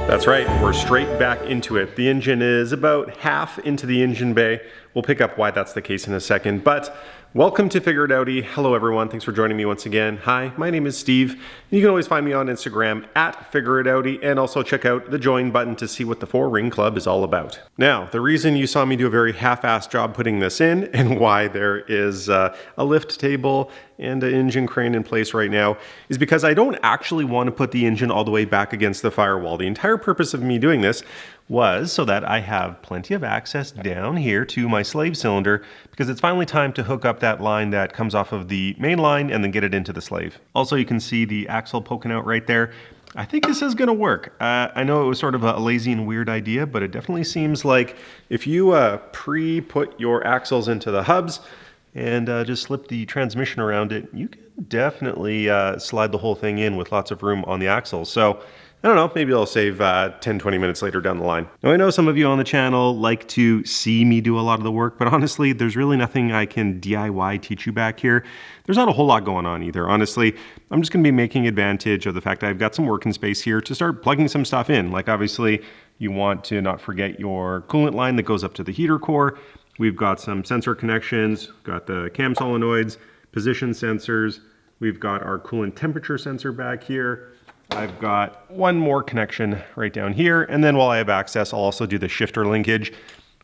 That's right, we're straight back into it. The engine is about half into the engine bay. We'll pick up why that's the case in a second, but welcome to Figure It Audi. Hello everyone, thanks for joining me once again. Hi, my name is Steve. You can always find me on Instagram at Figure It Audi, and also check out the join button to see what the 4 Ring Club is all about. Now, the reason you saw me do a very half-assed job putting this in, and why there is a lift table and an engine crane in place right now, is because I don't actually want to put the engine all the way back against the firewall. The entire purpose of me doing this was so that I have plenty of access down here to my slave cylinder, because it's finally time to hook up that line that comes off of the main line and then get it into the slave. Also, you can see the axle poking out right there. I think this is gonna work. I know it was sort of a lazy and weird idea, but it definitely seems like if you pre-put your axles into the hubs and just slip the transmission around it, you can definitely slide the whole thing in with lots of room on the axles. So I don't know, maybe I'll save 10-20 minutes later down the line. Now I know some of you on the channel like to see me do a lot of the work, but honestly, there's really nothing I can DIY teach you back here. There's not a whole lot going on either. Honestly, I'm just gonna be making advantage of the fact that I've got some working space here to start plugging some stuff in. Like obviously, you want to not forget your coolant line that goes up to the heater core. We've got some sensor connections, got the cam solenoids, position sensors. We've got our coolant temperature sensor back here. I've got one more connection right down here, and then while I have access, I'll also do the shifter linkage.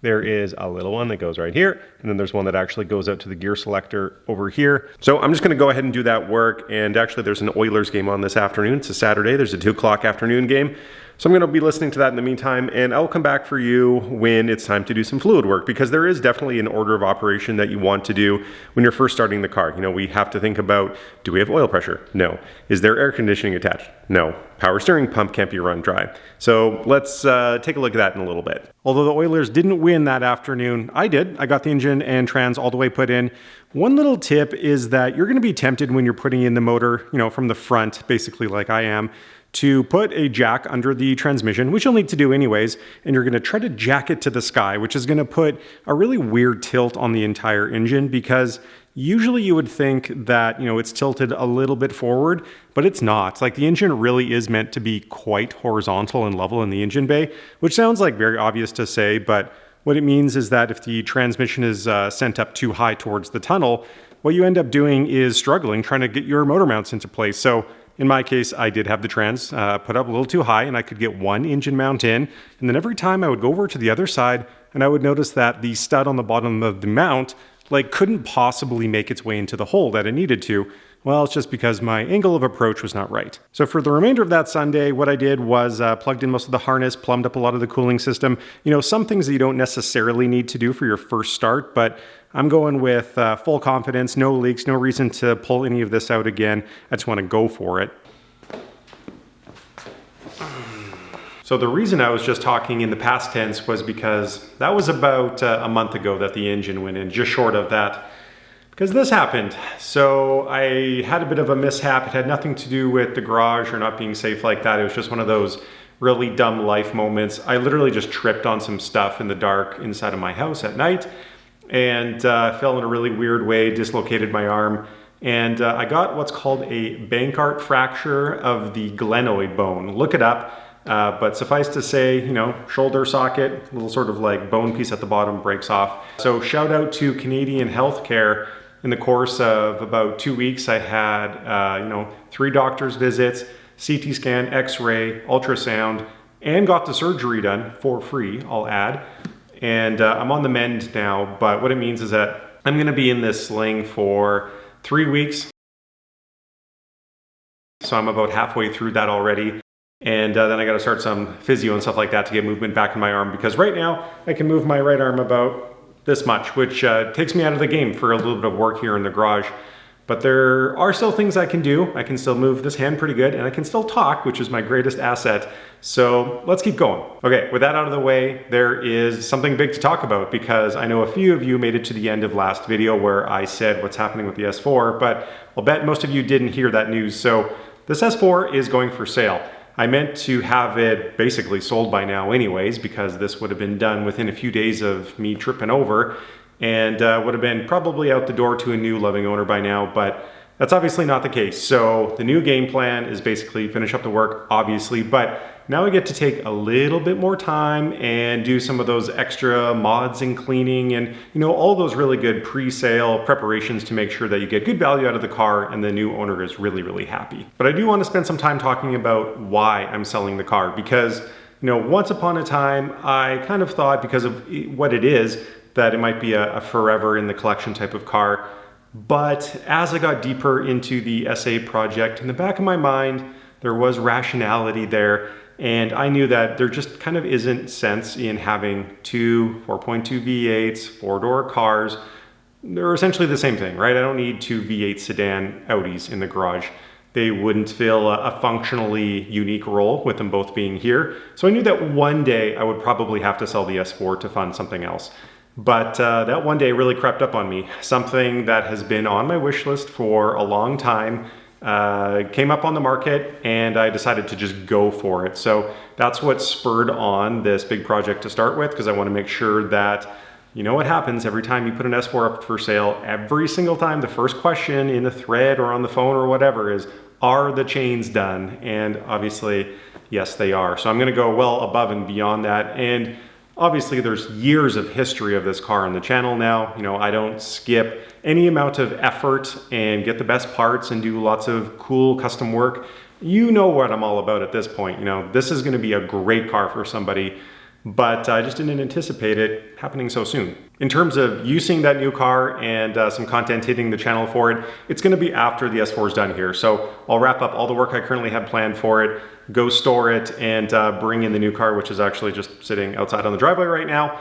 There is a little one that goes right here, and then there's one that actually goes out to the gear selector over here. So I'm just gonna go ahead and do that work, and actually there's an Oilers game on this afternoon. It's a Saturday, there's a 2 o'clock afternoon game. So I'm gonna be listening to that in the meantime, and I'll come back for you when it's time to do some fluid work, because there is definitely an order of operation that you want to do when you're first starting the car. You know, we have to think about, do we have oil pressure? No. Is there air conditioning attached? No. Power steering pump can't be run dry. So let's take a look at that in a little bit. Although the Oilers didn't win that afternoon, I did. I got the engine and trans all the way put in. One little tip is that you're gonna be tempted when you're putting in the motor, you know, from the front, basically like I am, to put a jack under the transmission, which you'll need to do anyways, and you're gonna try to jack it to the sky, which is gonna put a really weird tilt on the entire engine, because usually you would think that, you know, it's tilted a little bit forward, but it's not. Like the engine really is meant to be quite horizontal and level in the engine bay, which sounds like very obvious to say, but what it means is that if the transmission is sent up too high towards the tunnel, what you end up doing is struggling trying to get your motor mounts into place. So in my case, I did have the trans put up a little too high, and I could get one engine mount in, and then every time I would go over to the other side and I would notice that the stud on the bottom of the mount like couldn't possibly make its way into the hole that it needed to. Well, it's just because my angle of approach was not right. So for the remainder of that Sunday, what I did was plugged in most of the harness, plumbed up a lot of the cooling system. You know, some things that you don't necessarily need to do for your first start, but I'm going with full confidence, no leaks, no reason to pull any of this out again. I just want to go for it. So the reason I was just talking in the past tense was because that was about a month ago that the engine went in, just short of that, because this happened. So I had a bit of a mishap. It had nothing to do with the garage or not being safe like that. It was just one of those really dumb life moments. I literally just tripped on some stuff in the dark inside of my house at night, and fell in a really weird way, dislocated my arm, and I got what's called a Bankart fracture of the glenoid bone. Look it up, but suffice to say, you know, shoulder socket, little sort of like bone piece at the bottom breaks off. So shout out to Canadian healthcare. In the course of about 2 weeks, I had, you know, 3 doctor's visits, CT scan, X-ray, ultrasound, and got the surgery done for free, I'll add. And I'm on the mend now, but what it means is that I'm gonna be in this sling for 3 weeks. So I'm about halfway through that already. And then I gotta start some physio and stuff like that to get movement back in my arm, because right now I can move my right arm about this much, which takes me out of the game for a little bit of work here in the garage. But there are still things I can do. I can still move this hand pretty good, and I can still talk, which is my greatest asset. So let's keep going. Okay, with that out of the way, there is something big to talk about, because I know a few of you made it to the end of last video where I said what's happening with the S4, but I'll bet most of you didn't hear that news. So this S4 is going for sale. I meant to have it basically sold by now anyways, because this would have been done within a few days of me tripping over, and would have been probably out the door to a new loving owner by now, but that's obviously not the case. So the new game plan is basically finish up the work, obviously, but now I get to take a little bit more time and do some of those extra mods and cleaning and, all those really good pre-sale preparations to make sure that you get good value out of the car and the new owner is really, really happy. But I do want to spend some time talking about why I'm selling the car because, once upon a time, I kind of thought because of what it is, that it might be a forever in the collection type of car. But as I got deeper into the SA project, in the back of my mind, there was rationality there. And I knew that there just kind of isn't sense in having two 4.2 V8s, four-door cars. They're essentially the same thing, right? I don't need two V8 sedan Audis in the garage. They wouldn't fill a functionally unique role with them both being here. So I knew that one day I would probably have to sell the S4 to fund something else. But that one day really crept up on me. Something that has been on my wish list for a long time came up on the market and I decided to just go for it. So that's what spurred on this big project to start with, because I want to make sure that what happens every time you put an S4 up for sale, every single time the first question in a thread or on the phone or whatever is, are the chains done? And obviously, yes, they are. So I'm going to go well above and beyond that. And obviously there's years of history of this car on the channel now. I don't skip any amount of effort and get the best parts and do lots of cool custom work. You know what I'm all about at this point. This is going to be a great car for somebody, but I just didn't anticipate it happening so soon. In terms of using that new car and some content hitting the channel for it, it's going to be after the S4 is done here. So I'll wrap up all the work I currently have planned for it, go store it, and bring in the new car, which is actually just sitting outside on the driveway right now.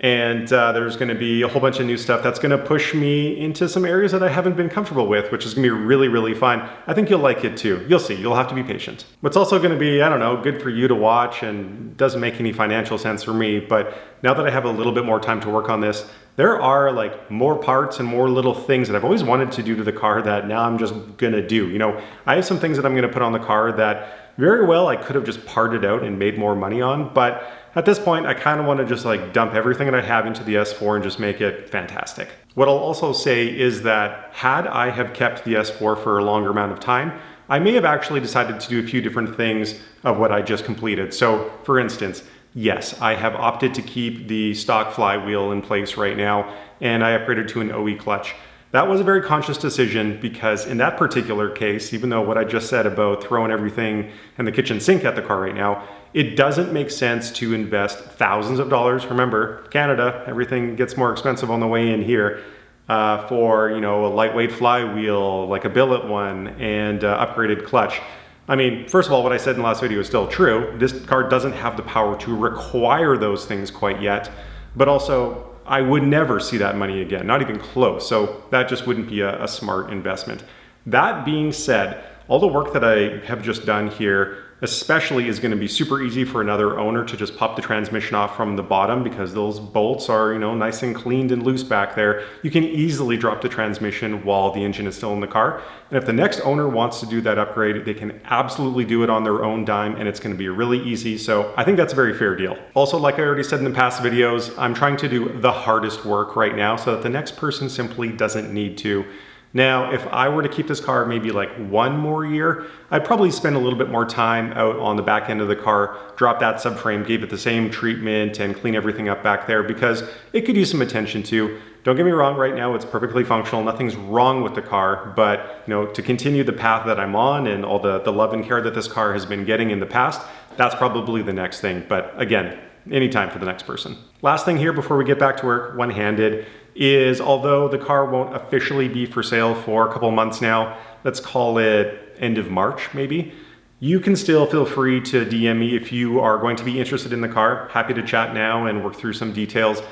And there's going to be a whole bunch of new stuff that's going to push me into some areas that I haven't been comfortable with, which is going to be really, really fun. I think you'll like it too. You'll see. You'll have to be patient. What's also going to be, I don't know, good for you to watch and doesn't make any financial sense for me, but now that I have a little bit more time to work on this, there are like more parts and more little things that I've always wanted to do to the car that now I'm just going to do. I have some things that I'm going to put on the car that very well I could have just parted out and made more money on, but at this point, I kind of want to just like dump everything that I have into the S4 and just make it fantastic. What I'll also say is that had I have kept the S4 for a longer amount of time, I may have actually decided to do a few different things of what I just completed. So for instance, yes, I have opted to keep the stock flywheel in place right now, and I upgraded to an OE clutch. That was a very conscious decision because in that particular case, even though what I just said about throwing everything and the kitchen sink at the car right now, it doesn't make sense to invest thousands of dollars. Remember, Canada, everything gets more expensive on the way in here for a lightweight flywheel, like a billet one, and upgraded clutch. I mean, first of all, what I said in the last video is still true. This car doesn't have the power to require those things quite yet, but also I would never see that money again, not even close. So that just wouldn't be a smart investment. That being said, all the work that I have just done here especially is going to be super easy for another owner to just pop the transmission off from the bottom because those bolts are, nice and cleaned and loose back there. You can easily drop the transmission while the engine is still in the car. And if the next owner wants to do that upgrade, they can absolutely do it on their own dime and it's going to be really easy. So I think that's a very fair deal. Also, like I already said in the past videos, I'm trying to do the hardest work right now so that the next person simply doesn't need to. Now, if I were to keep this car maybe like one more year, I'd probably spend a little bit more time out on the back end of the car, drop that subframe, give it the same treatment and clean everything up back there because it could use some attention too. Don't get me wrong, right now it's perfectly functional, nothing's wrong with the car, but to continue the path that I'm on and all the love and care that this car has been getting in the past, that's probably the next thing. But again, anytime for the next person. Last thing here before we get back to work, one-handed, is although the car won't officially be for sale for a couple months now, let's call it end of March maybe, you can still feel free to DM me if you are going to be interested in the car. Happy to chat now and work through some details.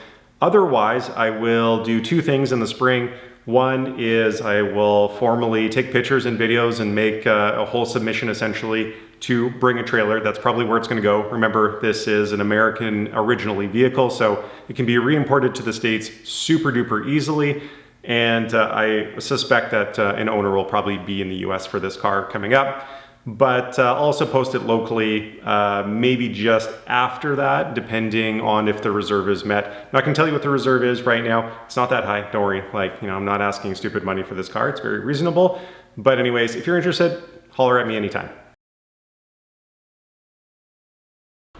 Otherwise, I will do two things in the spring. One is I will formally take pictures and videos and make a whole submission essentially to bring a trailer. That's probably where it's going to go. Remember, this is an American originally vehicle, so it can be re-imported to the States super duper easily. And I suspect that an owner will probably be in the US for this car coming up. But also post it locally, maybe just after that, depending on if the reserve is met. I'm not gonna tell you what the reserve is right now. It's not that high, don't worry. I'm not asking stupid money for this car. It's very reasonable. But anyways, if you're interested, holler at me anytime.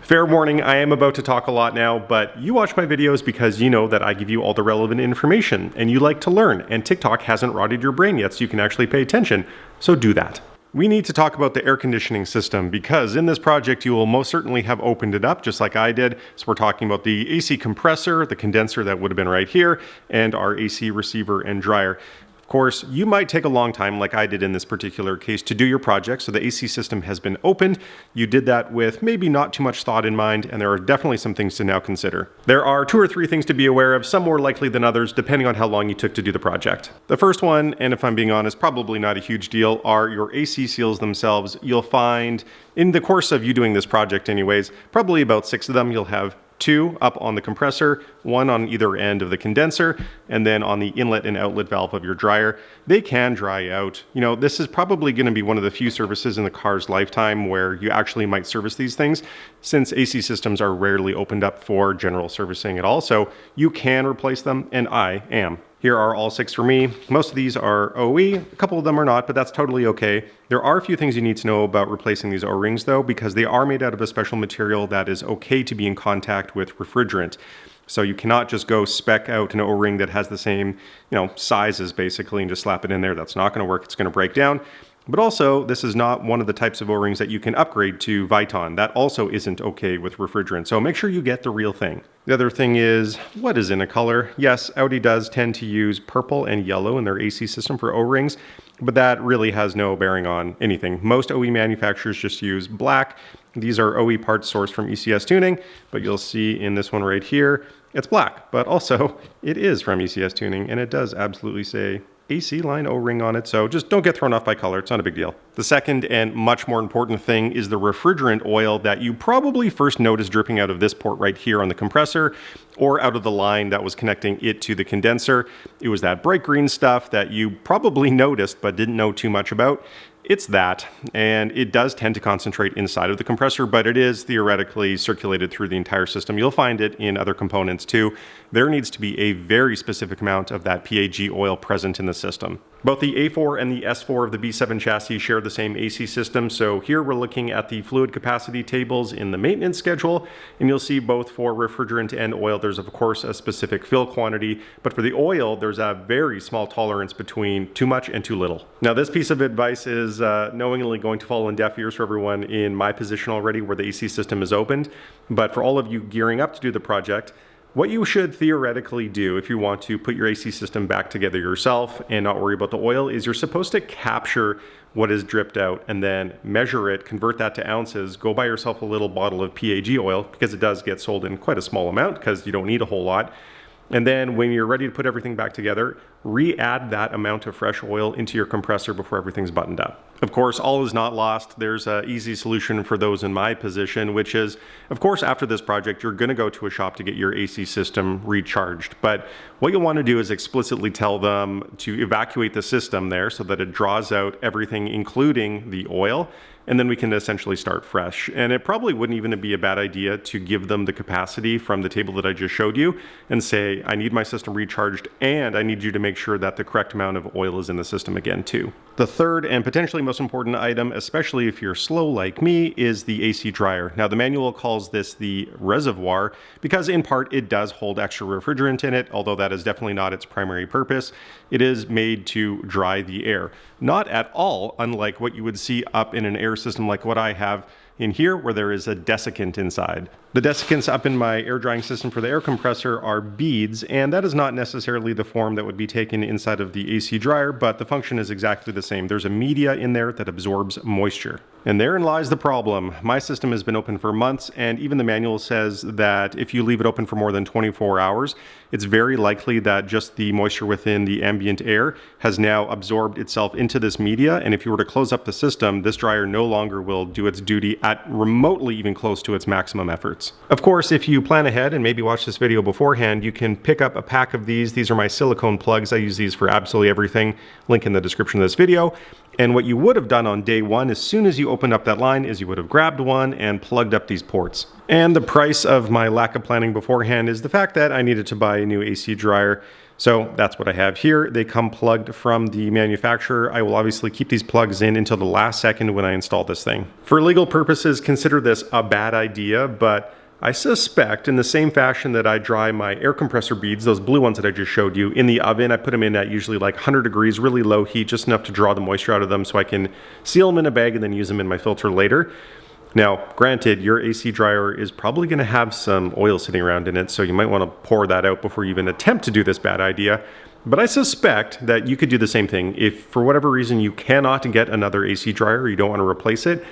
Fair warning, I am about to talk a lot now, but you watch my videos because you know that I give you all the relevant information and you like to learn, and TikTok hasn't rotted your brain yet so you can actually pay attention, so do that. We need to talk about the air conditioning system because in this project you will most certainly have opened it up just like I did. So we're talking about the AC compressor, the condenser that would have been right here, and our AC receiver and dryer. Of course, you might take a long time, like I did in this particular case, to do your project. So the AC system has been opened. You did that with maybe not too much thought in mind, and there are definitely some things to now consider. There are 2 or 3 things to be aware of, some more likely than others, depending on how long you took to do the project. The first one, and if I'm being honest, probably not a huge deal, are your AC seals themselves. You'll find, in the course of you doing this project anyways, probably about 6 of them. You'll have 2 up on the compressor, 1 on either end of the condenser, and then on the inlet and outlet valve of your dryer. They can dry out. You know, this is probably going to be one of the few services in the car's lifetime where you actually might service these things, since AC systems are rarely opened up for general servicing at all. So you can replace them, and I am. Here are all 6 for me. Most of these are OE, a couple of them are not, but that's totally okay. There are a few things you need to know about replacing these O-rings though, because they are made out of a special material that is okay to be in contact with refrigerant. So you cannot just go spec out an O-ring that has the same, sizes basically and just slap it in there. That's not going to work. It's going to break down. But also, this is not one of the types of O-rings that you can upgrade to Viton. That also isn't okay with refrigerant, so make sure you get the real thing. The other thing is, what is in a color? Yes, Audi does tend to use purple and yellow in their AC system for O-rings, but that really has no bearing on anything. Most OE manufacturers just use black. These are OE parts sourced from ECS Tuning, but you'll see in this one right here, it's black, but also it is from ECS Tuning, and it does absolutely say AC line O-ring on it, so just don't get thrown off by color. It's not a big deal. The second and much more important thing is the refrigerant oil that you probably first noticed dripping out of this port right here on the compressor or out of the line that was connecting it to the condenser. It was that bright green stuff that you probably noticed but didn't know too much about. It's that, and it does tend to concentrate inside of the compressor, but it is theoretically circulated through the entire system. You'll find it in other components too. There needs to be a very specific amount of that PAG oil present in the system. Both the A4 and the S4 of the B7 chassis share the same AC system, so here we're looking at the fluid capacity tables in the maintenance schedule, and you'll see both for refrigerant and oil, there's of course a specific fill quantity, but for the oil, there's a very small tolerance between too much and too little. Now this piece of advice is knowingly going to fall on deaf ears for everyone in my position already where the AC system is opened, but for all of you gearing up to do the project, what you should theoretically do if you want to put your AC system back together yourself and not worry about the oil is you're supposed to capture what is dripped out and then measure it, convert that to ounces, go buy yourself a little bottle of PAG oil because it does get sold in quite a small amount because you don't need a whole lot. And then when you're ready to put everything back together, re-add that amount of fresh oil into your compressor before everything's buttoned up. Of course, all is not lost. There's an easy solution for those in my position, which is, of course, after this project, you're going to go to a shop to get your AC system recharged. But what you'll want to do is explicitly tell them to evacuate the system there so that it draws out everything, including the oil, and then we can essentially start fresh. And it probably wouldn't even be a bad idea to give them the capacity from the table that I just showed you and say, I need my system recharged and I need you to make sure that the correct amount of oil is in the system again too. The third and potentially most important item, especially if you're slow like me, is the AC dryer. Now the manual calls this the reservoir because in part it does hold extra refrigerant in it, although that is definitely not its primary purpose. It is made to dry the air. Not at all unlike what you would see up in an air system like what I have in here where there is a desiccant inside. The desiccants up in my air drying system for the air compressor are beads, and that is not necessarily the form that would be taken inside of the AC dryer, but the function is exactly the same. There's a media in there that absorbs moisture. And therein lies the problem. My system has been open for months, and even the manual says that if you leave it open for more than 24 hours, it's very likely that just the moisture within the ambient air has now absorbed itself into this media, and if you were to close up the system, this dryer no longer will do its duty at remotely even close to its maximum efforts. Of course, if you plan ahead and maybe watch this video beforehand, you can pick up a pack of these. These are my silicone plugs. I use these for absolutely everything. Link in the description of this video. And what you would have done on day one, as soon as you opened up that line, is you would have grabbed one and plugged up these ports. And the price of my lack of planning beforehand is the fact that I needed to buy a new AC dryer. So that's what I have here. They come plugged from the manufacturer. I will obviously keep these plugs in until the last second when I install this thing. For legal purposes, consider this a bad idea, but I suspect in the same fashion that I dry my air compressor beads, those blue ones that I just showed you, in the oven, I put them in at usually like 100 degrees, really low heat, just enough to draw the moisture out of them so I can seal them in a bag and then use them in my filter later. Now, granted, your AC dryer is probably going to have some oil sitting around in it, so you might want to pour that out before you even attempt to do this bad idea. But I suspect that you could do the same thing. If for whatever reason you cannot get another AC dryer, you don't want to replace it,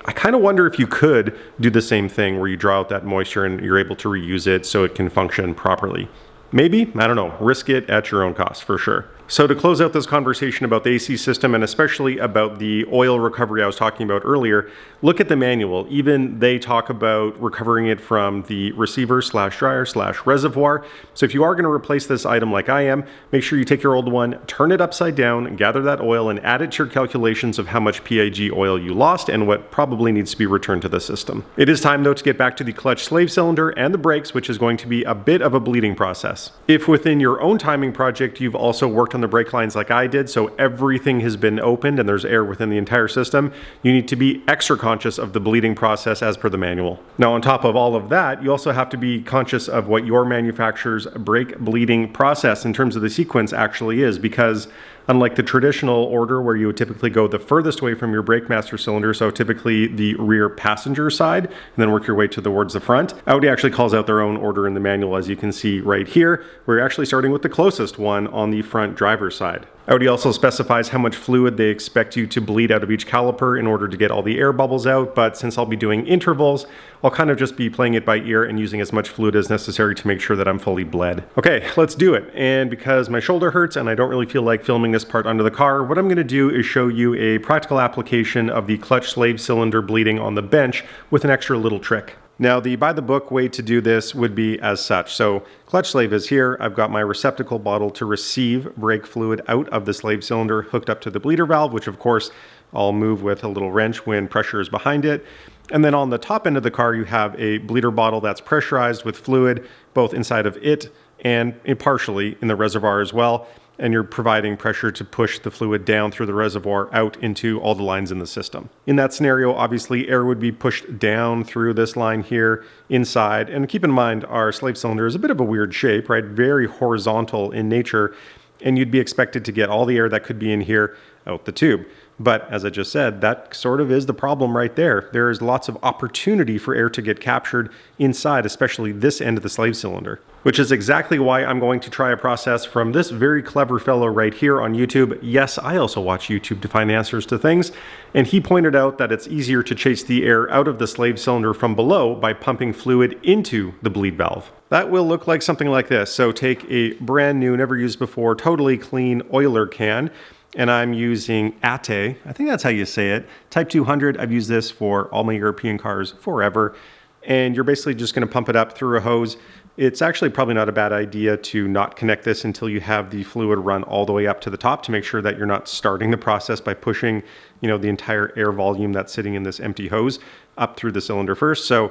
I kind of wonder if you could do the same thing where you draw out that moisture and you're able to reuse it so it can function properly. Maybe, I don't know, risk it at your own cost for sure. So to close out this conversation about the AC system and especially about the oil recovery I was talking about earlier, look at the manual. Even they talk about recovering it from the receiver / dryer / reservoir. So if you are going to replace this item like I am, make sure you take your old one, turn it upside down, gather that oil and add it to your calculations of how much PIG oil you lost and what probably needs to be returned to the system. It is time though to get back to the clutch slave cylinder and the brakes, which is going to be a bit of a bleeding process. If within your own timing project you've also worked on the brake lines like I did, so everything has been opened and there's air within the entire system, you need to be extra conscious of the bleeding process as per the manual. Now on top of all of that, you also have to be conscious of what your manufacturer's brake bleeding process in terms of the sequence actually is, because unlike the traditional order where you would typically go the furthest away from your brake master cylinder, so typically the rear passenger side, and then work your way towards the front, Audi actually calls out their own order in the manual, as you can see right here. We're actually starting with the closest one on the front driver's side. Audi also specifies how much fluid they expect you to bleed out of each caliper in order to get all the air bubbles out, but since I'll be doing intervals, I'll kind of just be playing it by ear and using as much fluid as necessary to make sure that I'm fully bled. Okay, let's do it. And because my shoulder hurts and I don't really feel like filming this part under the car, what I'm going to do is show you a practical application of the clutch slave cylinder bleeding on the bench with an extra little trick. Now, the by-the-book way to do this would be as such. So, clutch slave is here. I've got my receptacle bottle to receive brake fluid out of the slave cylinder hooked up to the bleeder valve, which of course I'll move with a little wrench when pressure is behind it. And then on the top end of the car, you have a bleeder bottle that's pressurized with fluid, both inside of it and partially in the reservoir as well. And you're providing pressure to push the fluid down through the reservoir out into all the lines in the system. In that scenario, obviously, air would be pushed down through this line here inside. And keep in mind, our slave cylinder is a bit of a weird shape, right? Very horizontal in nature. And you'd be expected to get all the air that could be in here out the tube. But as I just said, that sort of is the problem right there. There is lots of opportunity for air to get captured inside, especially this end of the slave cylinder, which is exactly why I'm going to try a process from this very clever fellow right here on YouTube. Yes, I also watch YouTube to find answers to things. And he pointed out that it's easier to chase the air out of the slave cylinder from below by pumping fluid into the bleed valve. That will look like something like this. So take a brand new, never used before, totally clean oiler can. And I'm using ATE, I think that's how you say it, Type 200. I've used this for all my European cars forever. And you're basically just going to pump it up through a hose. It's actually probably not a bad idea to not connect this until you have the fluid run all the way up to the top to make sure that you're not starting the process by pushing, the entire air volume that's sitting in this empty hose up through the cylinder first. So,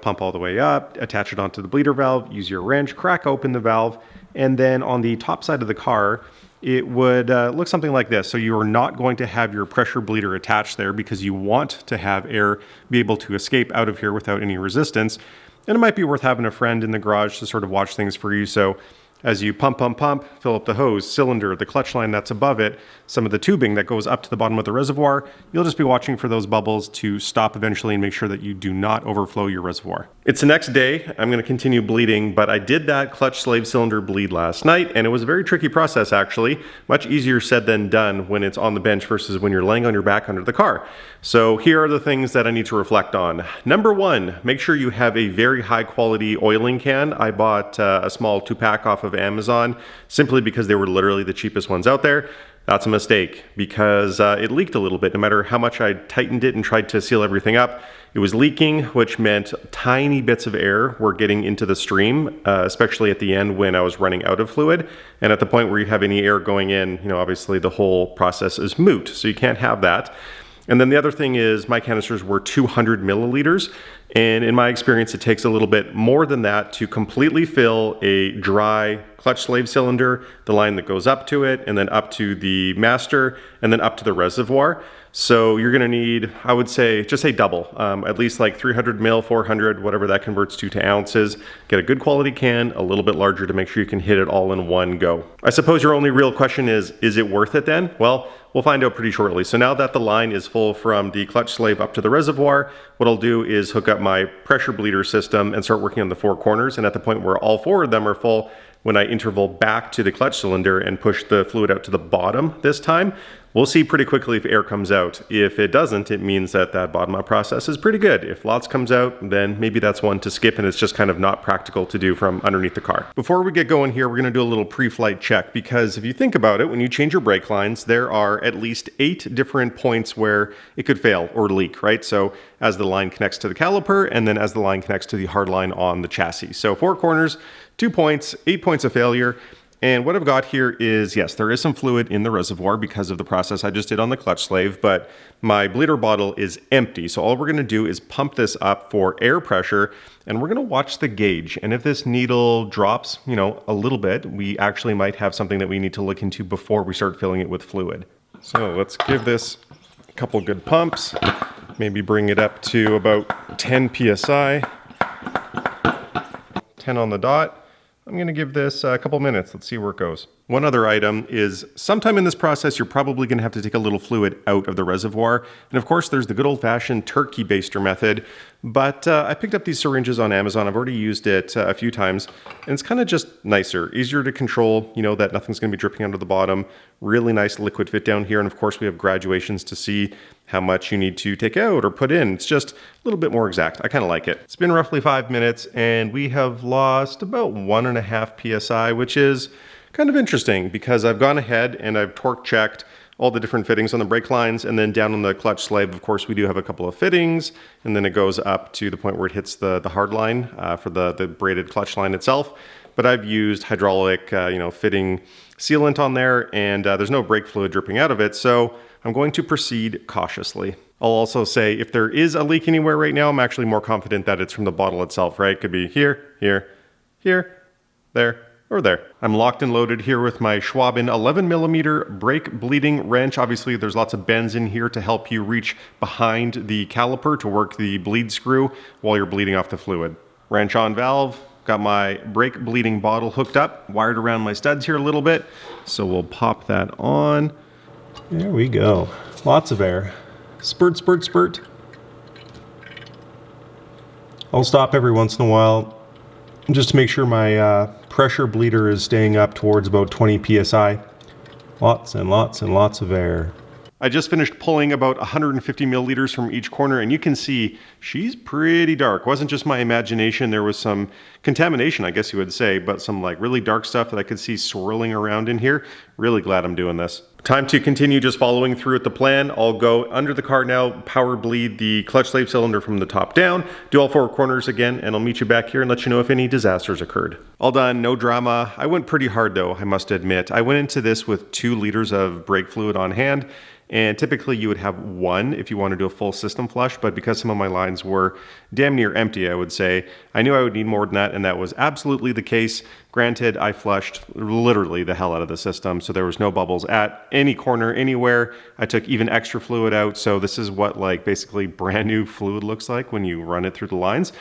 pump all the way up, attach it onto the bleeder valve, use your wrench, crack open the valve, and then on the top side of the car, it would look something like this. So you are not going to have your pressure bleeder attached there because you want to have air be able to escape out of here without any resistance. And it might be worth having a friend in the garage to sort of watch things for you. So as you pump, fill up the hose, cylinder, the clutch line that's above it, some of the tubing that goes up to the bottom of the reservoir, you'll just be watching for those bubbles to stop eventually and make sure that you do not overflow your reservoir. It's the next day. I'm going to continue bleeding, but I did that clutch slave cylinder bleed last night, and it was a very tricky process actually. Much easier said than done when it's on the bench versus when you're laying on your back under the car. So here are the things that I need to reflect on. Number one, make sure you have a very high quality oiling can. I bought a small 2-pack off of Amazon simply because they were literally the cheapest ones out there. That's a mistake because it leaked a little bit. No matter how much I tightened it and tried to seal everything up, it was leaking, which meant tiny bits of air were getting into the stream, especially at the end when I was running out of fluid. And at the point where you have any air going in, obviously the whole process is moot. So you can't have that. And then the other thing is my canisters were 200 milliliters. And in my experience, it takes a little bit more than that to completely fill a dry clutch slave cylinder, the line that goes up to it, and then up to the master, and then up to the reservoir. So you're gonna need, I would say, just say double, at least like 300 mil, 400, whatever that converts to ounces. Get a good quality can, a little bit larger to make sure you can hit it all in one go. I suppose your only real question is it worth it then? Well, we'll find out pretty shortly. So now that the line is full from the clutch slave up to the reservoir, what I'll do is hook up my pressure bleeder system and start working on the four corners. And at the point where all four of them are full, when I interval back to the clutch cylinder and push the fluid out to the bottom this time, we'll see pretty quickly if air comes out. If it doesn't, it means that that bottom up process is pretty good. If lots comes out, then maybe that's one to skip and it's just kind of not practical to do from underneath the car. Before we get going here, we're gonna do a little pre-flight check, because if you think about it, when you change your brake lines, there are at least 8 different points where it could fail or leak, right? So as the line connects to the caliper, and then as the line connects to the hard line on the chassis. So 4 corners, 2 points, 8 points of failure. And what I've got here is, yes, there is some fluid in the reservoir because of the process I just did on the clutch slave, but my bleeder bottle is empty. So all we're gonna do is pump this up for air pressure, and we're gonna watch the gauge. And if this needle drops, a little bit, we actually might have something that we need to look into before we start filling it with fluid. So let's give this a couple good pumps, maybe bring it up to about 10 PSI, 10 on the dot. I'm gonna give this a couple minutes. Let's see where it goes. One other item is, sometime in this process, you're probably gonna have to take a little fluid out of the reservoir. And of course, there's the good old fashioned turkey baster method, but I picked up these syringes on Amazon. I've already used it a few times, and it's kind of just nicer, easier to control, that nothing's gonna be dripping out of the bottom. Really nice liquid fit down here. And of course, we have graduations to see how much you need to take out or put in. It's just a little bit more exact. I kind of like it. It's been roughly 5 minutes, and we have lost about 1.5 PSI, which is kind of interesting because I've gone ahead and I've torque checked all the different fittings on the brake lines, and then down on the clutch slave, of course, we do have a couple of fittings, and then it goes up to the point where it hits the hard line for the braided clutch line itself. But I've used hydraulic, fitting sealant on there, and there's no brake fluid dripping out of it, so I'm going to proceed cautiously. I'll also say if there is a leak anywhere right now, I'm actually more confident that it's from the bottle itself, right? It could be here, here, here, there, or there. I'm locked and loaded here with my Schwabin 11mm brake bleeding wrench. Obviously, there's lots of bends in here to help you reach behind the caliper to work the bleed screw while you're bleeding off the fluid. Wrench on valve. Got my brake bleeding bottle hooked up, wired around my studs here a little bit. So we'll pop that on. There we go. Lots of air. Spurt, spurt, spurt. I'll stop every once in a while just to make sure my pressure bleeder is staying up towards about 20 PSI. Lots and lots and lots of air. I just finished pulling about 150 milliliters from each corner, and you can see she's pretty dark. It wasn't just my imagination. There was some contamination, I guess you would say, but some really dark stuff that I could see swirling around in here. Really glad I'm doing this. Time to continue just following through with the plan. I'll go under the car now, power bleed the clutch slave cylinder from the top down, do all 4 corners again, and I'll meet you back here and let you know if any disasters occurred. All done, no drama. I went pretty hard though, I must admit. I went into this with 2 liters of brake fluid on hand, and typically you would have 1 if you want to do a full system flush, but because some of my lines were damn near empty, I would say, I knew I would need more than that, and that was absolutely the case. Granted, I flushed literally the hell out of the system, so there was no bubbles at any corner, anywhere. I took even extra fluid out, so this is what basically brand new fluid looks like when you run it through the lines.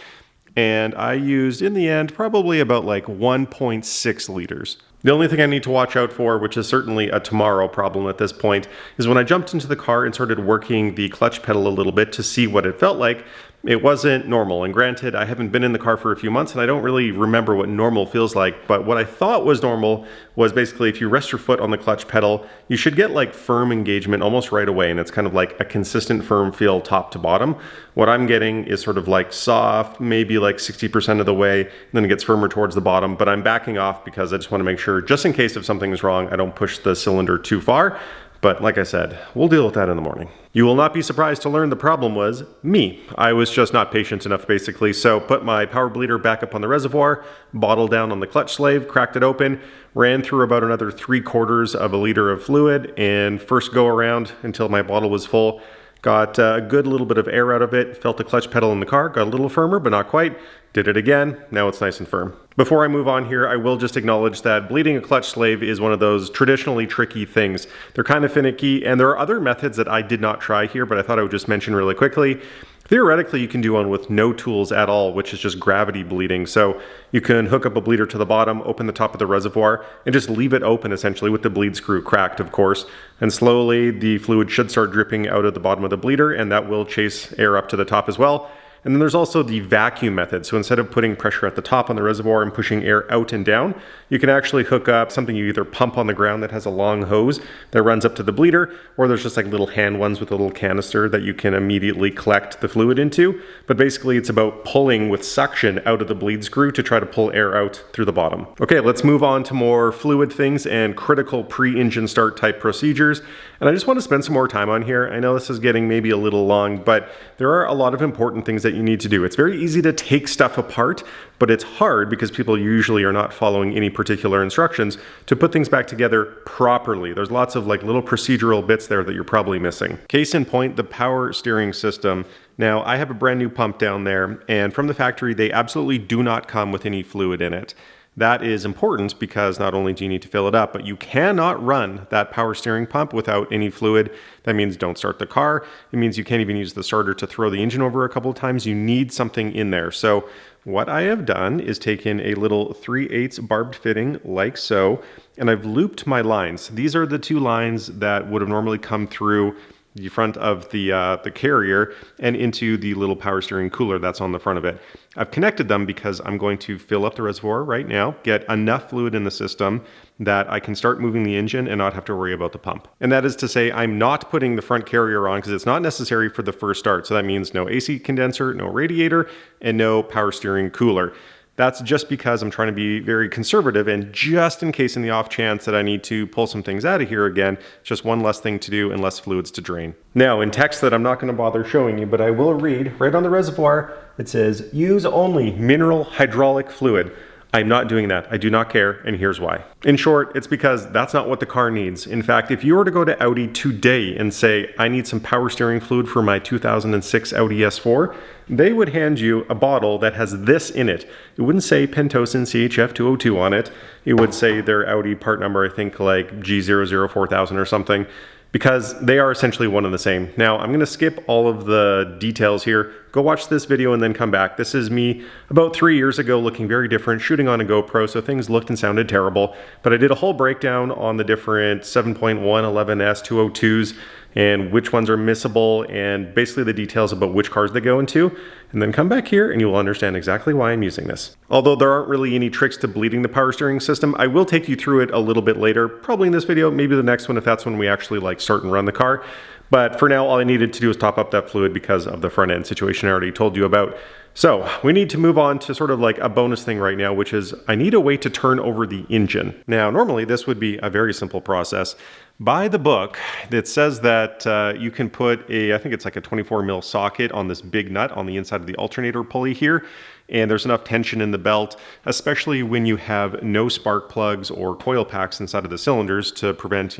And I used, in the end, probably about 1.6 liters. The only thing I need to watch out for, which is certainly a tomorrow problem at this point, is when I jumped into the car and started working the clutch pedal a little bit to see what it felt like, it wasn't normal. And granted, I haven't been in the car for a few months and I don't really remember what normal feels like, but what I thought was normal was basically if you rest your foot on the clutch pedal, you should get firm engagement almost right away, and it's kind of a consistent firm feel top to bottom. What I'm getting is sort of soft, maybe 60% of the way, and then it gets firmer towards the bottom, but I'm backing off because I just want to make sure, just in case if something is wrong, I don't push the cylinder too far. But like I said, we'll deal with that in the morning. You will not be surprised to learn the problem was me. I was just not patient enough, basically. So put my power bleeder back up on the reservoir, bottle down on the clutch slave, cracked it open, ran through about another 3/4 of a liter of fluid, and first go around until my bottle was full, Got a good little bit of air out of it, felt the clutch pedal in the car, got a little firmer, but not quite. Did it again, now it's nice and firm. Before I move on here, I will just acknowledge that bleeding a clutch slave is one of those traditionally tricky things. They're kind of finicky, and there are other methods that I did not try here, but I thought I would just mention really quickly. Theoretically, you can do one with no tools at all, which is just gravity bleeding. So you can hook up a bleeder to the bottom, open the top of the reservoir, and just leave it open essentially with the bleed screw cracked, of course. And slowly the fluid should start dripping out of the bottom of the bleeder, and that will chase air up to the top as well. And then there's also the vacuum method. So instead of putting pressure at the top on the reservoir and pushing air out and down, you can actually hook up something you either pump on the ground that has a long hose that runs up to the bleeder, or there's just like little hand ones with a little canister that you can immediately collect the fluid into. But basically it's about pulling with suction out of the bleed screw to try to pull air out through the bottom. Okay, let's move on to more fluid things and critical pre-engine start type procedures. And I just want to spend some more time on here. I know this is getting maybe a little long, but there are a lot of important things that you need to do. It's very easy to take stuff apart, but it's hard because people usually are not following any particular instructions to put things back together properly. There's lots of like little procedural bits there that you're probably missing. Case in point, the power steering system. Now, I have a brand new pump down there, and from the factory, they absolutely do not come with any fluid in it. That is important because not only do you need to fill it up, but you cannot run that power steering pump without any fluid. That means don't start the car. It means you can't even use the starter to throw the engine over a couple of times. You need something in there. So what I have done is taken a little 3/8 barbed fitting like so, and I've looped my lines. These are the two lines that would have normally come through the front of the carrier and into the little power steering cooler that's on the front of it. I've connected them because I'm going to fill up the reservoir right now, get enough fluid in the system that I can start moving the engine and not have to worry about the pump. And that is to say, I'm not putting the front carrier on because it's not necessary for the first start. So that means no AC condenser, no radiator, and no power steering cooler. That's just because I'm trying to be very conservative, and just in case in the off chance that I need to pull some things out of here again, just one less thing to do and less fluids to drain. Now, in text that I'm not going to bother showing you, but I will read right on the reservoir, it says, use only mineral hydraulic fluid. I'm not doing that. I do not care, and here's why. In short, it's because that's not what the car needs. In fact, if you were to go to Audi today and say, I need some power steering fluid for my 2006 Audi S4, they would hand you a bottle that has this in it. It wouldn't say Pentosan CHF 202 on it. It would say their Audi part number, I think like G004,000 or something, because they are essentially one and the same. Now, I'm going to skip all of the details here. Go watch this video and then come back. This is me about 3 years ago looking very different, shooting on a GoPro, so things looked and sounded terrible. But I did a whole breakdown on the different 7.1, 11S, 202s, and which ones are missable, and basically the details about which cars they go into. And then come back here and you will understand exactly why I'm using this. Although there aren't really any tricks to bleeding the power steering system, I will take you through it a little bit later, probably in this video, maybe the next one if that's when we actually like start and run the car. But for now, all I needed to do is top up that fluid because of the front end situation I already told you about. So we need to move on to sort of like a bonus thing right now, which is I need a way to turn over the engine. Now, normally this would be a very simple process. By the book, it says that you can put I think it's like a 24 mil socket on this big nut on the inside of the alternator pulley here. And there's enough tension in the belt, especially when you have no spark plugs or coil packs inside of the cylinders to prevent,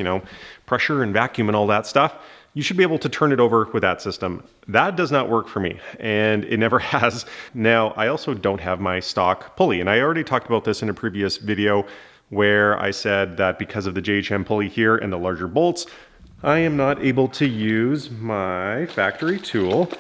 pressure and vacuum and all that stuff. You should be able to turn it over with that system. That does not work for me, and it never has. Now, I also don't have my stock pulley, and I already talked about this in a previous video where I said that because of the JHM pulley here and the larger bolts, I am not able to use my factory tool,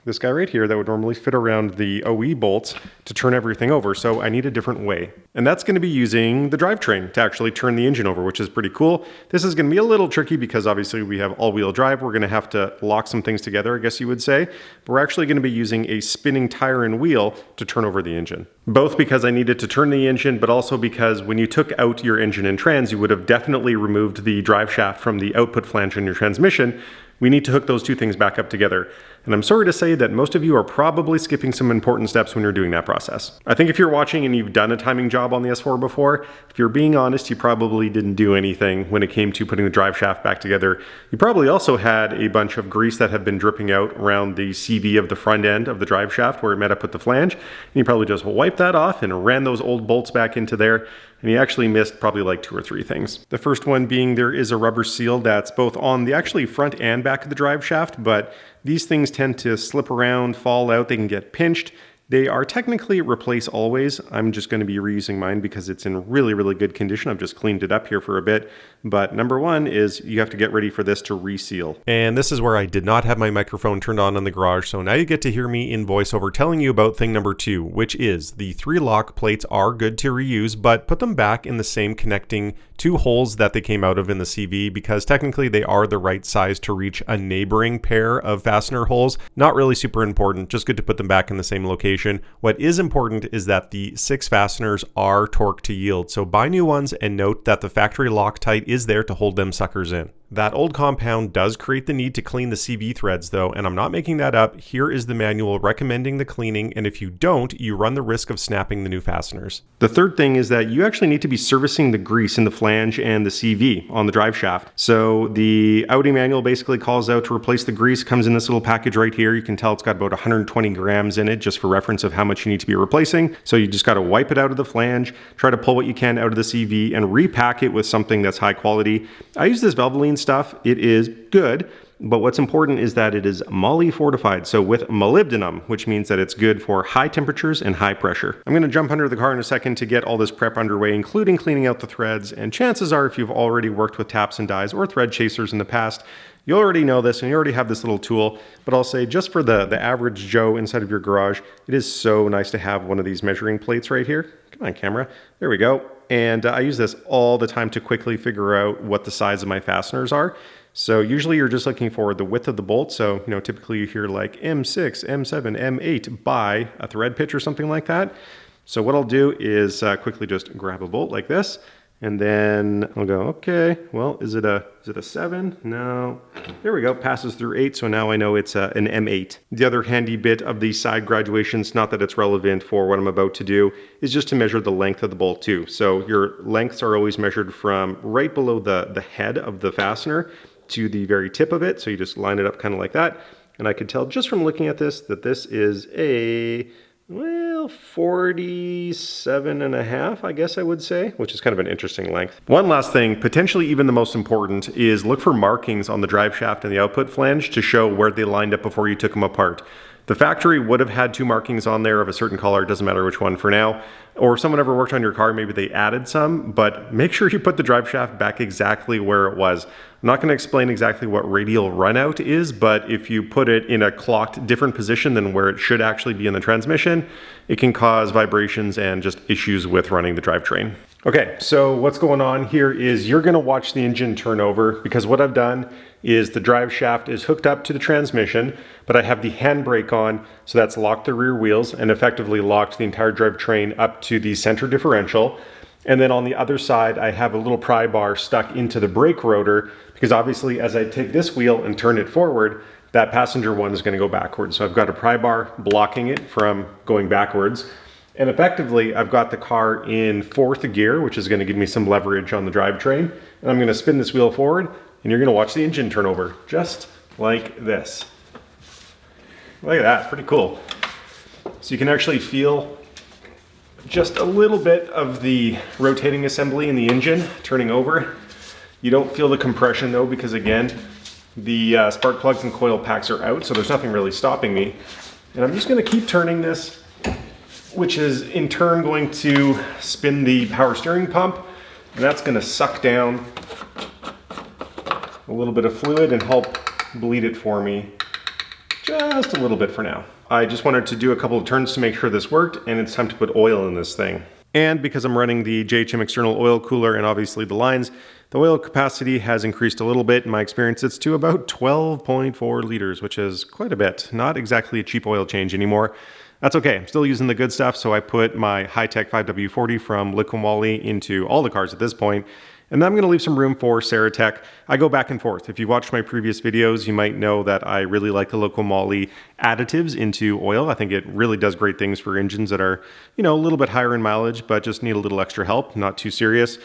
this guy right here that would normally fit around the OE bolts, to turn everything over. So I need a different way. And that's going to be using the drivetrain to actually turn the engine over, which is pretty cool. This is going to be a little tricky because obviously we have all-wheel drive. We're going to have to lock some things together, I guess you would say. But we're actually going to be using a spinning tire and wheel to turn over the engine. Both because I needed to turn the engine, but also because when you took out your engine and trans, you would have definitely removed the drive shaft from the output flange in your transmission. We need to hook those two things back up together. And I'm sorry to say that most of you are probably skipping some important steps when you're doing that process. I think if you're watching and you've done a timing job on the S4 before, if you're being honest, you probably didn't do anything when it came to putting the drive shaft back together. You probably also had a bunch of grease that had been dripping out around the CV of the front end of the drive shaft where it met up with the flange. And you probably just wiped that off and ran those old bolts back into there. And you actually missed probably like 2 or 3 things. The first one being there is a rubber seal that's both on the actually front and back of the drive shaft, but These things tend to slip around, fall out, they can get pinched. They are technically replace always. I'm just going to be reusing mine because it's in really, really good condition. I've just cleaned it up here for a bit. But number one is you have to get ready for this to reseal. And this is where I did not have my microphone turned on in the garage. So now you get to hear me in voiceover telling you about thing number 2, which is the 3 lock plates are good to reuse, but put them back in the same connecting 2 holes that they came out of in the CV, because technically they are the right size to reach a neighboring pair of fastener holes. Not really super important, just good to put them back in the same location. What is important is that the 6 fasteners are torque to yield, so buy new ones and note that the factory Loctite is there to hold them suckers in. That old compound does create the need to clean the CV threads though, and I'm not making that up. Here is the manual recommending the cleaning, and if you don't, you run the risk of snapping the new fasteners. The third thing is that you actually need to be servicing the grease in the flange and the CV on the drive shaft. So the Audi manual basically calls out to replace the grease, comes in this little package right here. You can tell it's got about 120 grams in it, just for reference of how much you need to be replacing. So you just got to wipe it out of the flange, try to pull what you can out of the CV, and repack it with something that's high quality. I use this Valvoline stuff. It is good, but what's important is that it is moly fortified, so with molybdenum, which means that it's good for high temperatures and high pressure. I'm going to jump under the car in a second to get all this prep underway, including cleaning out the threads, and chances are if you've already worked with taps and dies or thread chasers in the past, you already know this and you already have this little tool, but I'll say just for the average Joe inside of your garage, it is so nice to have one of these measuring plates right here. Come on, camera. There we go. And I use this all the time to quickly figure out what the size of my fasteners are. So usually you're just looking for the width of the bolt. So, typically you hear like M6, M7, M8 by a thread pitch or something like that. So what I'll do is quickly just grab a bolt like this. And then I'll go, okay, well, is it a 7? No. There we go, passes through 8, so now I know it's an M8. The other handy bit of the side graduations, not that it's relevant for what I'm about to do, is just to measure the length of the bolt too. So your lengths are always measured from right below the head of the fastener to the very tip of it. So you just line it up kind of like that. And I could tell just from looking at this that this is a 47.5, I guess I would say, which is kind of an interesting length. One last thing, potentially even the most important, is look for markings on the drive shaft and the output flange to show where they lined up before you took them apart. The factory would have had 2 markings on there of a certain color, it doesn't matter which one for now. Or if someone ever worked on your car, maybe they added some, but make sure you put the drive shaft back exactly where it was. I'm not going to explain exactly what radial runout is, but if you put it in a clocked different position than where it should actually be in the transmission, it can cause vibrations and just issues with running the drivetrain. Okay, so what's going on here is you're going to watch the engine turn over, because what I've done is the drive shaft is hooked up to the transmission, but I have the handbrake on, so that's locked the rear wheels and effectively locked the entire drivetrain up to the center differential. And then on the other side, I have a little pry bar stuck into the brake rotor, because obviously as I take this wheel and turn it forward, that passenger one is going to go backwards. So I've got a pry bar blocking it from going backwards. And effectively, I've got the car in 4th gear, which is going to give me some leverage on the drivetrain. And I'm going to spin this wheel forward, and you're going to watch the engine turn over, just like this. Look at that, pretty cool. So you can actually feel just a little bit of the rotating assembly in the engine turning over. You don't feel the compression though, because again, the spark plugs and coil packs are out, so there's nothing really stopping me. And I'm just going to keep turning this, which is in turn going to spin the power steering pump, and that's going to suck down a little bit of fluid and help bleed it for me just a little bit for now. I just wanted to do a couple of turns to make sure this worked, and it's time to put oil in this thing. And because I'm running the JHM external oil cooler and obviously the lines, the oil capacity has increased a little bit. In my experience, it's to about 12.4 liters, which is quite a bit. Not exactly a cheap oil change anymore. That's okay, I'm still using the good stuff, so I put my high-tech 5W40 from Liqui into all the cars at this point, and then I'm going to leave some room for Ceratec. I go back and forth. If you watched my previous videos, you might know that I really like the Liqui additives into oil. I think it really does great things for engines that are, a little bit higher in mileage, but just need a little extra help, not too serious.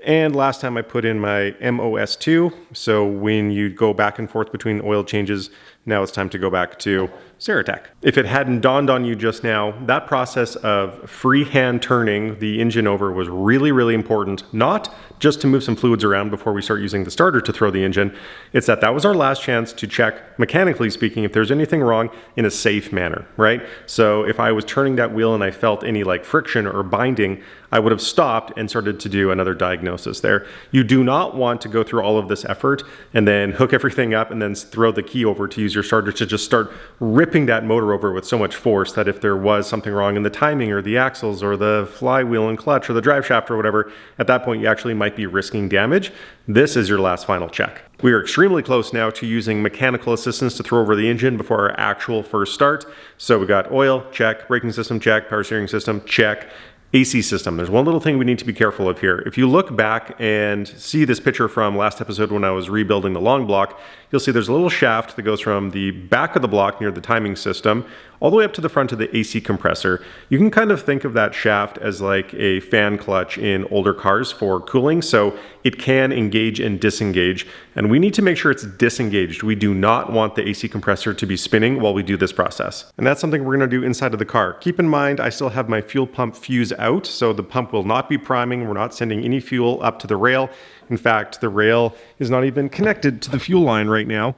And last time I put in my MOS2, so when you go back and forth between oil changes, Now it's time to go back to Ceratec. If it hadn't dawned on you just now, that process of freehand turning the engine over was really, really important, not just to move some fluids around before we start using the starter to throw the engine. It's that was our last chance to check, mechanically speaking, if there's anything wrong in a safe manner, right? So if I was turning that wheel and I felt any like friction or binding, I would have stopped and started to do another diagnosis there. You do not want to go through all of this effort and then hook everything up and then throw the key over to use your starter to just start ripping that motor over with so much force that if there was something wrong in the timing or the axles or the flywheel and clutch or the drive shaft or whatever, at that point you actually might be risking damage. This is your last final check. We are extremely close now to using mechanical assistance to throw over the engine before our actual first start. So we got oil, check, braking system, check, power steering system, check. AC system. There's one little thing we need to be careful of here. If you look back and see this picture from last episode when I was rebuilding the long block, you'll see there's a little shaft that goes from the back of the block near the timing system all the way up to the front of the AC compressor. You can kind of think of that shaft as like a fan clutch in older cars for cooling, so it can engage and disengage, and we need to make sure it's disengaged. We do not want the AC compressor to be spinning while we do this process. And that's something we're going to do inside of the car. Keep in mind, I still have my fuel pump fuse out, so the pump will not be priming. We're not sending any fuel up to the rail. In fact, the rail is not even connected to the fuel line right now.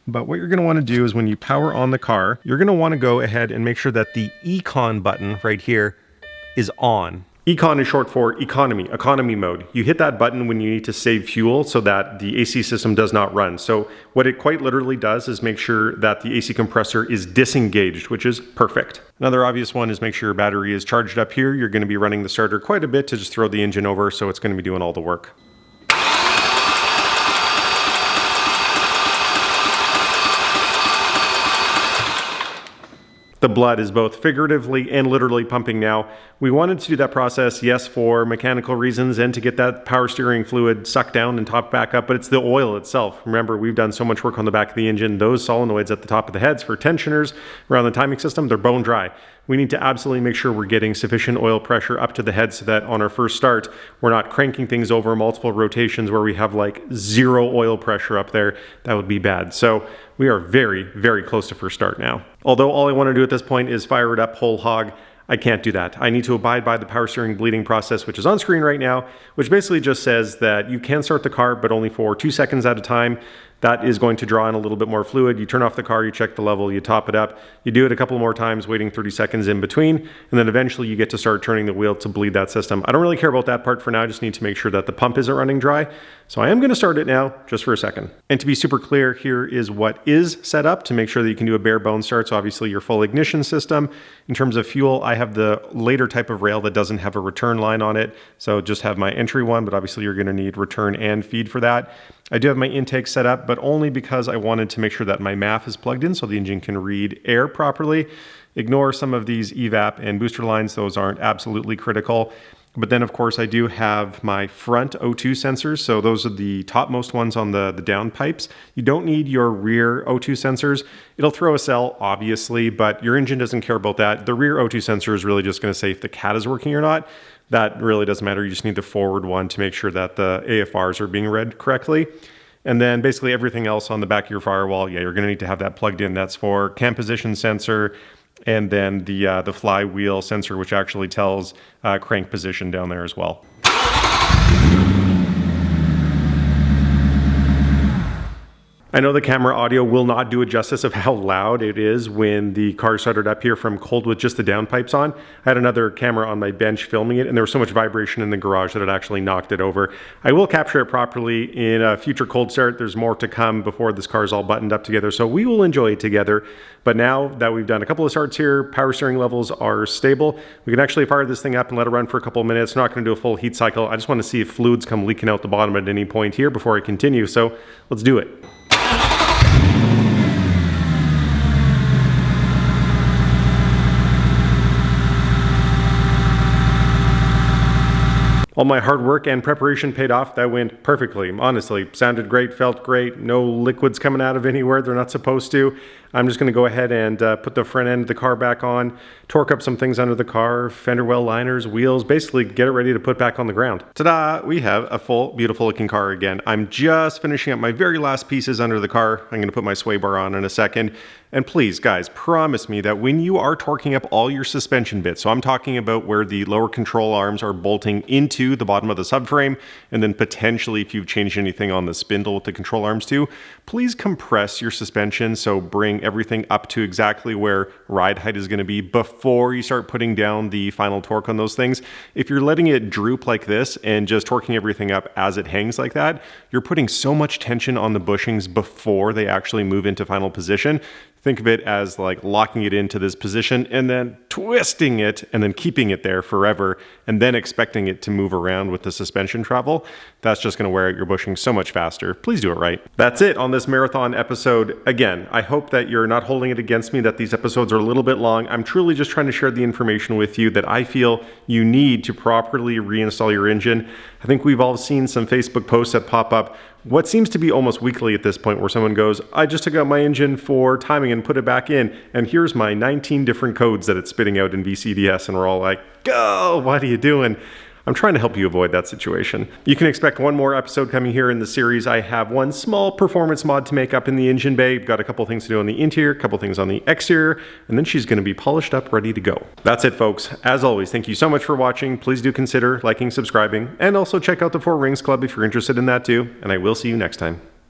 But what you're going to want to do is when you power on the car, you're going to want to go ahead and make sure that the ECON button right here is on. ECON is short for economy mode. You hit that button when you need to save fuel so that the AC system does not run. So what it quite literally does is make sure that the AC compressor is disengaged, which is perfect. Another obvious one is make sure your battery is charged up here. You're going to be running the starter quite a bit to just throw the engine over, so it's going to be doing all the work. The blood is both figuratively and literally pumping now. We wanted to do that process, yes, for mechanical reasons and to get that power steering fluid sucked down and topped back up, but it's the oil itself. Remember, we've done so much work on the back of the engine. Those solenoids at the top of the heads for tensioners around the timing system, they're bone dry. We need to absolutely make sure we're getting sufficient oil pressure up to the head so that on our first start, we're not cranking things over multiple rotations where we have like zero oil pressure up there. That would be bad. So we are very, very close to first start now. Although all I want to do at this point is fire it up whole hog, I can't do that. I need to abide by the power steering bleeding process, which is on screen right now, which basically just says that you can start the car, but only for 2 seconds at a time. That is going to draw in a little bit more fluid. You turn off the car, you check the level, you top it up. You do it a couple more times, waiting 30 seconds in between, and then eventually you get to start turning the wheel to bleed that system. I don't really care about that part for now. I just need to make sure that the pump isn't running dry. So I am going to start it now, just for a second. And to be super clear, here is what is set up to make sure that you can do a bare bone start. So obviously your full ignition system. In terms of fuel, I have the later type of rail that doesn't have a return line on it. So just have my entry one, but obviously you're going to need return and feed for that. I do have my intake set up, but only because I wanted to make sure that my MAF is plugged in so the engine can read air properly. Ignore some of these evap and booster lines. Those aren't absolutely critical. But then, of course, I do have my front O2 sensors. So those are the topmost ones on the down pipes. You don't need your rear O2 sensors. It'll throw a cell, obviously, but your engine doesn't care about that. The rear O2 sensor is really just going to say if the CAT is working or not. That really doesn't matter. You just need the forward one to make sure that the AFRs are being read correctly. And then basically everything else on the back of your firewall, yeah, you're going to need to have that plugged in. That's for cam position sensor, and then the flywheel sensor, which actually tells crank position down there as well. I know the camera audio will not do it justice of how loud it is when the car started up here from cold with just the downpipes on. I had another camera on my bench filming it, and there was so much vibration in the garage that it actually knocked it over. I will capture it properly in a future cold start. There's more to come before this car is all buttoned up together, so we will enjoy it together. But now that we've done a couple of starts here, power steering levels are stable. We can actually fire this thing up and let it run for a couple of minutes. Not going to do a full heat cycle. I just want to see if fluids come leaking out the bottom at any point here before I continue, so let's do it. All my hard work and preparation paid off. That went perfectly. Honestly, sounded great, felt great. No liquids coming out of anywhere they're not supposed to. I'm just going to go ahead and put the front end of the car back on, torque up some things under the car, fender well liners, wheels, basically get it ready to put back on the ground. Ta-da! We have a full, beautiful looking car again. I'm just finishing up my very last pieces under the car. I'm going to put my sway bar on in a second. And please, guys, promise me that when you are torquing up all your suspension bits, so I'm talking about where the lower control arms are bolting into the bottom of the subframe, and then potentially if you've changed anything on the spindle with the control arms too, please compress your suspension, so bring everything up to exactly where ride height is going to be before you start putting down the final torque on those things. If you're letting it droop like this and just torquing everything up as it hangs like that, you're putting so much tension on the bushings before they actually move into final position. Think of it as like locking it into this position and then twisting it and then keeping it there forever and then expecting it to move around with the suspension travel. That's just going to wear out your bushing so much faster. Please do it right. That's it on this marathon episode. Again, I hope that you're not holding it against me that these episodes are a little bit long. I'm truly just trying to share the information with you that I feel you need to properly reinstall your engine. I think we've all seen some Facebook posts that pop up what seems to be almost weekly at this point, where someone goes, I just took out my engine for timing and put it back in, and here's my 19 different codes that it's spitting out in VCDS, and we're all like, oh, what are you doing? I'm trying to help you avoid that situation. You can expect one more episode coming here in the series. I have one small performance mod to make up in the engine bay. We've got a couple things to do on the interior, a couple things on the exterior, and then she's going to be polished up, ready to go. That's it, folks. As always, thank you so much for watching. Please do consider liking, subscribing, and also check out the Four Rings Club if you're interested in that too, and I will see you next time.